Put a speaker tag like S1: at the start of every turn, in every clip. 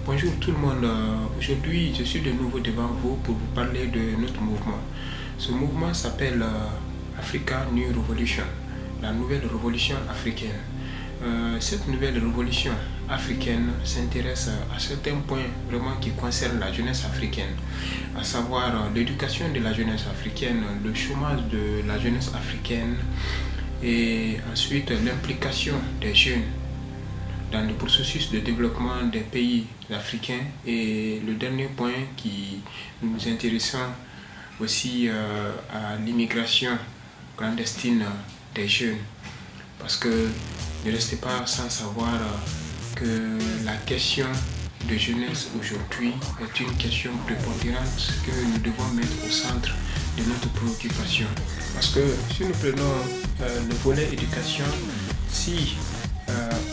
S1: Bonjour tout le monde. Aujourd'hui, je suis de nouveau devant vous pour vous parler de notre mouvement. Ce mouvement s'appelle Africa New Revolution, la nouvelle révolution africaine. Cette nouvelle révolution africaine s'intéresse à certains points vraiment qui concernent la jeunesse africaine, à savoir l'éducation de la jeunesse africaine, le chômage de la jeunesse africaine et ensuite l'implication des jeunes dans le processus de développement des pays africains, et le dernier point qui nous intéresse aussi à l'immigration clandestine des jeunes, parce que ne restez pas sans savoir que la question de jeunesse aujourd'hui est une question prépondérante que nous devons mettre au centre de notre préoccupation. Parce que si nous prenons le volet éducation, si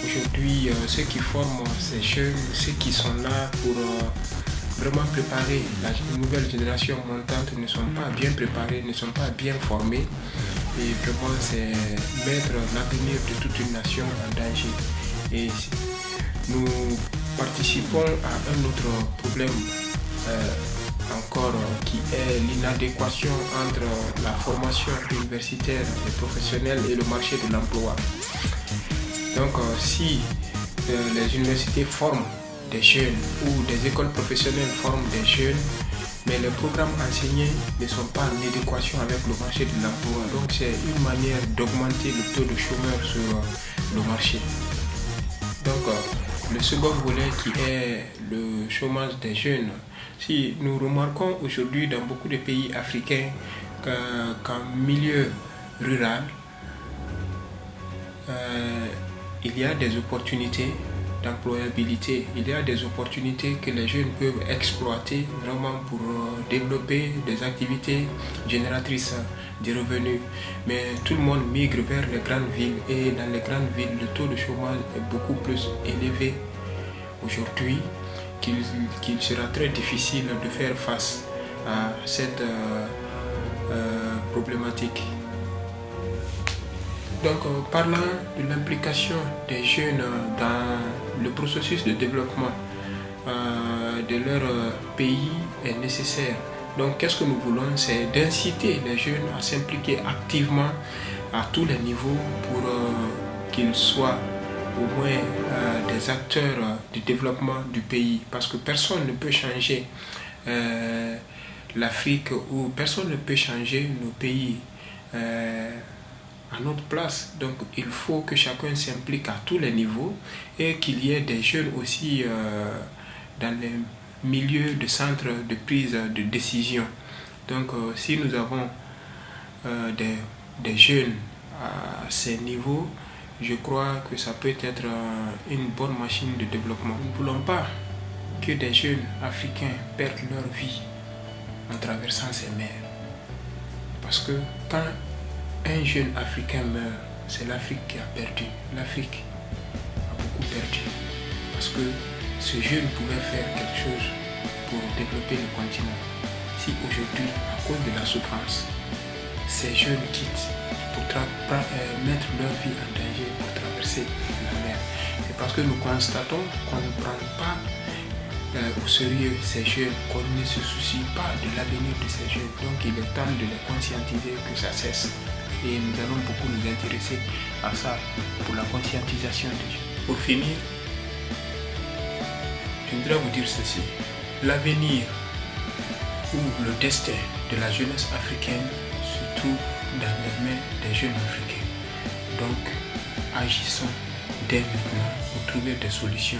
S1: aujourd'hui ceux qui forment ces jeunes, ceux qui sont là pour vraiment préparer la nouvelle génération montante ne sont pas bien préparés, ne sont pas bien formés, et vraiment c'est mettre l'avenir de toute une nation en danger. Et nous participons à un autre problème encore qui est l'inadéquation entre la formation universitaire et professionnelle et le marché de l'emploi. Donc si les universités forment des jeunes ou des écoles professionnelles forment des jeunes, mais les programmes enseignés ne sont pas en adéquation avec le marché de l'emploi, donc c'est une manière d'augmenter le taux de chômeurs sur le marché. Donc le second volet qui est le chômage des jeunes, si nous remarquons aujourd'hui dans beaucoup de pays africains qu'en milieu rural, il y a des opportunités d'employabilité, il y a des opportunités que les jeunes peuvent exploiter vraiment pour développer des activités génératrices de revenus. Mais tout le monde migre vers les grandes villes, et dans les grandes villes, le taux de chômage est beaucoup plus élevé aujourd'hui qu'il sera très difficile de faire face à cette problématique. Donc, parlant de l'implication des jeunes dans le processus de développement de leur pays est nécessaire. Donc, qu'est-ce que nous voulons? C'est d'inciter les jeunes à s'impliquer activement à tous les niveaux pour qu'ils soient au moins des acteurs du développement du pays. Parce que personne ne peut changer l'Afrique, ou personne ne peut changer nos pays à notre place. Donc il faut que chacun s'implique à tous les niveaux, et qu'il y ait des jeunes aussi dans les milieux de centres de prise de décision. Donc si nous avons des jeunes à ces niveaux, je crois que ça peut être une bonne machine de développement. Nous ne voulons pas que des jeunes africains perdent leur vie en traversant ces mers, parce que quand un jeune africain meurt, c'est l'Afrique qui a perdu. L'Afrique a beaucoup perdu. Parce que ce jeune pouvait faire quelque chose pour développer le continent. Si aujourd'hui, à cause de la souffrance, ces jeunes quittent pour mettre leur vie en danger pour traverser la mer, c'est parce que nous constatons qu'on ne prend pas au sérieux ces jeunes, qu'on ne se soucie pas de l'avenir de ces jeunes. Donc il est temps de les conscientiser que ça cesse. Et nous allons beaucoup nous intéresser à ça pour la conscientisation des jeunes. Pour finir, je voudrais vous dire ceci. L'avenir ou le destin de la jeunesse africaine se trouve dans les mains des jeunes africains. Donc, agissons dès maintenant pour trouver des solutions